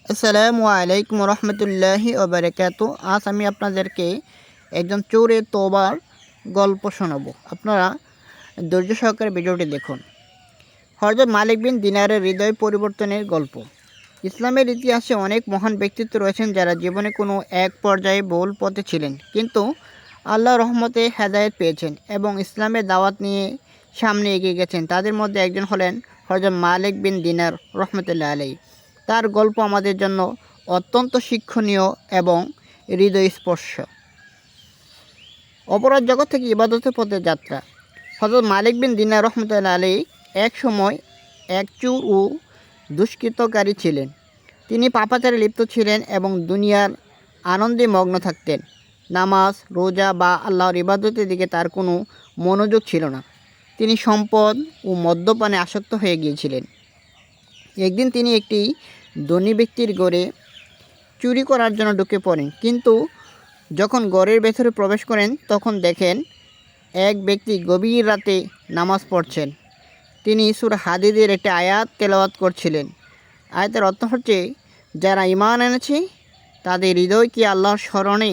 আসসালামু আলাইকুম রহমতুল্লাহি ওবারাকাতু। আজ আমি আপনাদেরকে একজন চোরের তওবার গল্প শোনাবো। আপনারা ধৈর্য সহকারে ভিডিওটি দেখুন। হযরত মালিক বিন দিনারের হৃদয় পরিবর্তনের গল্প। ইসলামের ইতিহাসে অনেক মহান ব্যক্তিত্ব রয়েছেন যারা জীবনে কোনো এক পর্যায়ে ভুল পথে ছিলেন, কিন্তু আল্লাহর রহমতে হেদায়েত পেয়েছেন এবং ইসলামের দাওয়াত নিয়ে সামনে এগিয়ে গেছেন। তাদের মধ্যে একজন হলেন হযরত মালিক বিন দিনার রহমতুল্লাহ আলাইহি। তার গল্প আমাদের জন্য অত্যন্ত শিক্ষণীয় এবং হৃদয়স্পর্শ। অপরাধ জগৎ থেকে ইবাদতের পথে যাত্রা। হযরত মালিক বিন দিনার রহমতুল্লাহ আলাইহি এক সময় এক চোর ও দুষ্কৃতকারী ছিলেন। তিনি পাপাচারে লিপ্ত ছিলেন এবং দুনিয়ার আনন্দে মগ্ন থাকতেন। নামাজ, রোজা বা আল্লাহর ইবাদতের দিকে তার কোনো মনোযোগ ছিল না। তিনি সম্পদ ও মদ্যপানে আসক্ত হয়ে গিয়েছিলেন। একদিন তিনি একটি ধনী ব্যক্তির ঘরে চুরি করার জন্য ঢুকে পড়েন, কিন্তু যখন ঘরের ভেতরে প্রবেশ করেন তখন দেখেন এক ব্যক্তি গভীর রাতে নামাজ পড়ছেন। তিনি সূরা হাদীদের একটি আয়াত তেলাওয়াত করছিলেন। আয়াতের অর্থ হচ্ছে, যারা ঈমান এনেছে তাদের হৃদয় কি আল্লাহর স্মরণে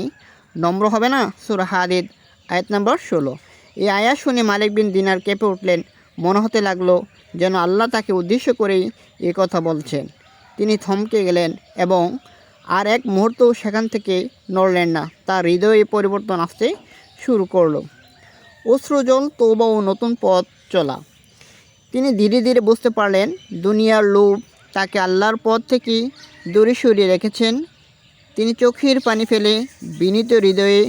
নম্র হবে না? সূরা হাদীদ আয়াত নম্বর 16। এই আয়াত শুনে মালিক বিন দিনার কেঁপে উঠলেন। মনে হতে লাগলো যেন আল্লাহ তাকে উদ্দেশ্য করেই এ কথা বলছেন। তিনি থমকে গেলেন এবং আর এক মুহূর্তও সেখান থেকে নড়লেন না। তার হৃদয়ে পরিবর্তন আসতে শুরু করলো। অশ্রুজল, তওবা ও নতুন পথ চলা। তিনি ধীরে ধীরে বুঝতে পারলেন দুনিয়ার লোভ তাকে আল্লাহর পথ থেকে দূরে সরিয়ে রেখেছেন। তিনি চোখের পানি ফেলে বিনীত হৃদয়ে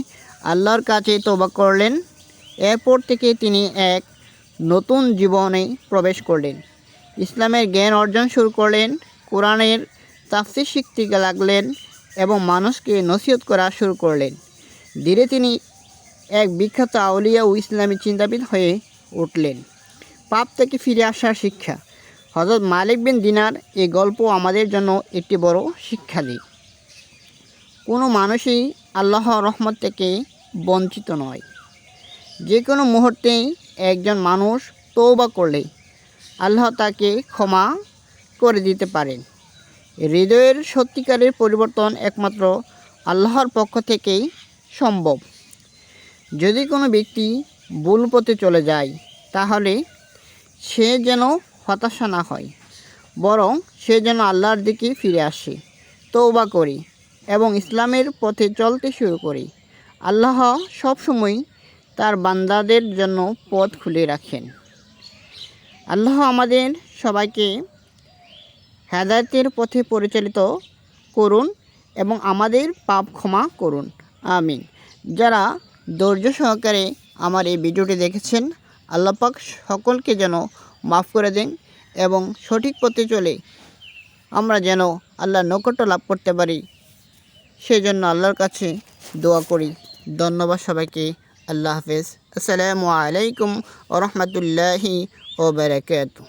আল্লাহর কাছে তওবা করলেন। এরপর থেকে তিনি এক নতুন জীবনে প্রবেশ করলেন। ইসলামের জ্ঞান অর্জন শুরু করলেন, কোরআনের তাফসীর শিখতে লাগলেন এবং মানুষকে নসিহত করা শুরু করলেন। ধীরে তিনি এক বিখ্যাত আউলিয়া ও ইসলামী চিন্তাবিদ হয়ে উঠলেন। পাপ থেকে ফিরে আসার শিক্ষা। হযরত মালিক বিন দিনার এই গল্প আমাদের জন্য একটি বড় শিক্ষা দেয়। কোনো মানুষই আল্লাহর রহমত থেকে বঞ্চিত নয়। যে কোনো মুহূর্তে একজন মানুষ তওবা করলে আল্লাহ তাকে ক্ষমা করে দিতে পারেন। হৃদয়ের সত্যিকারের পরিবর্তন একমাত্র আল্লাহর পক্ষ থেকেই সম্ভব। যদি কোনো ব্যক্তি ভুল পথে চলে যায়, তাহলে সে যেন হতাশা না হয়, বরং সে যেন আল্লাহর দিকে ফিরে আসে, তওবা করে এবং ইসলামের পথে চলতে শুরু করে। আল্লাহ সবসময় তার বান্দাদের জন্য পথ খুলে রাখেন। আল্লাহ আমাদের সবাইকে হেদায়েতের পথে পরিচালিত করুন এবং আমাদের পাপ ক্ষমা করুন, আমিন। যারা ধৈর্য সহকারে আমার এই ভিডিওটি দেখেছেন, আল্লাহ পাক সকলকে যেন মাফ করে দেন এবং সঠিক পথে চলে আমরা যেন আল্লাহর নৈকট্য লাভ করতে পারি, সেজন্য আল্লাহর কাছে দোয়া করি। ধন্যবাদ সবাইকে। আল্লাহ হাফেজ। আসসালামু আলাইকুম ওয়া রাহমাতুল্লাহি ওয়া বারাকাতুহু।